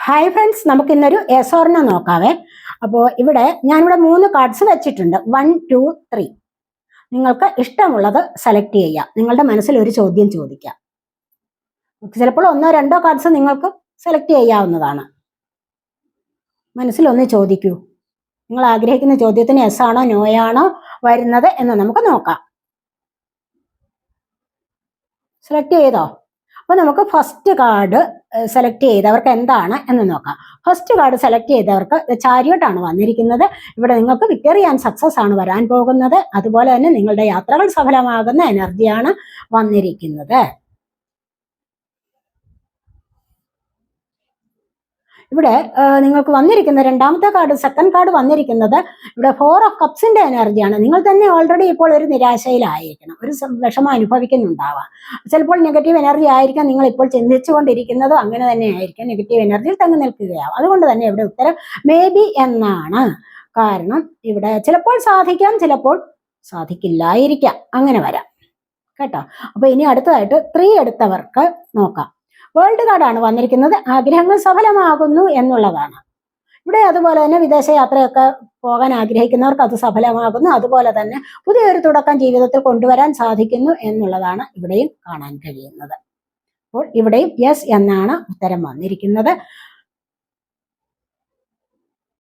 Hi friends, നമുക്ക് ഇന്നൊരു S or no നോക്കാവേ. അപ്പോൾ ഞാനിവിടെ 3 കാർഡ്സ് വെച്ചിട്ടുണ്ട്. 1, 2, 3. നിങ്ങൾക്ക് ഇഷ്ടമുള്ളത് സെലക്ട് ചെയ്യാം. നിങ്ങളുടെ മനസ്സിൽ ഒരു ചോദ്യം ചോദിക്കാം. ചിലപ്പോൾ 1, 2 കാർഡ്സ് നിങ്ങൾക്ക് സെലക്ട് ചെയ്യാവുന്നതാണ്. മനസ്സിലൊന്ന് ചോദിക്കൂ. നിങ്ങൾ ആഗ്രഹിക്കുന്ന ചോദ്യത്തിന് എസ് ആണോ നോയാണോ വരുന്നത് എന്ന് നമുക്ക് നോക്കാം. സെലക്ട് ചെയ്തോ? അപ്പൊ നമുക്ക് ഫസ്റ്റ് കാർഡ് സെലക്ട് ചെയ്തവർക്ക് എന്താണ് എന്ന് നോക്കാം. ഫസ്റ്റ് കാർഡ് സെലക്ട് ചെയ്തവർക്ക് ചാരിയട്ടാണ് വന്നിരിക്കുന്നത്. ഇവിടെ നിങ്ങൾക്ക് വിക്ടറി ആൻഡ് സക്സസ് ആണ് വരാൻ പോകുന്നത്. അതുപോലെ തന്നെ നിങ്ങളുടെ യാത്രകൾ സഫലമാകുന്ന എനർജിയാണ് വന്നിരിക്കുന്നത്. ഇവിടെ നിങ്ങൾക്ക് വന്നിരിക്കുന്ന രണ്ടാമത്തെ കാർഡ്, സെക്കൻഡ് കാർഡ് വന്നിരിക്കുന്നത് ഇവിടെ 4 ഓഫ് കപ്സിന്റെ എനർജിയാണ്. നിങ്ങൾ തന്നെ ഓൾറെഡി ഇപ്പോൾ ഒരു നിരാശയിലായിരിക്കണം, ഒരു വിഷമം അനുഭവിക്കുന്നുണ്ടാവാം. ചിലപ്പോൾ നെഗറ്റീവ് എനർജി ആയിരിക്കാം നിങ്ങൾ ഇപ്പോൾ ചിന്തിച്ചുകൊണ്ടിരിക്കുന്നതും അങ്ങനെ തന്നെ ആയിരിക്കാം. നെഗറ്റീവ് എനർജിയിൽ തങ്ങി നിൽക്കുകയാവും. അതുകൊണ്ട് തന്നെ ഇവിടെ ഉത്തരം മേ ബി എന്നാണ്. കാരണം ഇവിടെ ചിലപ്പോൾ സാധിക്കാം, ചിലപ്പോൾ സാധിക്കില്ലായിരിക്കാം, അങ്ങനെ വരാം കേട്ടോ. അപ്പൊ ഇനി അടുത്തതായിട്ട് 3 എടുത്തവർക്ക് നോക്കാം. വേൾഡ് കാർഡാണ് വന്നിരിക്കുന്നത്. ആഗ്രഹങ്ങൾ സഫലമാകുന്നു എന്നുള്ളതാണ്. ഇവിടെ അതുപോലെ തന്നെ വിദേശ യാത്രയൊക്കെ പോകാൻ ആഗ്രഹിക്കുന്നവർക്ക് അത് സഫലമാകുന്നു. അതുപോലെ തന്നെ പുതിയൊരു തുടക്കം ജീവിതത്തിൽ കൊണ്ടുവരാൻ സാധിക്കുന്നു എന്നുള്ളതാണ് ഇവിടെയും കാണാൻ കഴിയുന്നത്. അപ്പോൾ ഇവിടെയും യെസ് എന്നാണ് ഉത്തരം വന്നിരിക്കുന്നത്.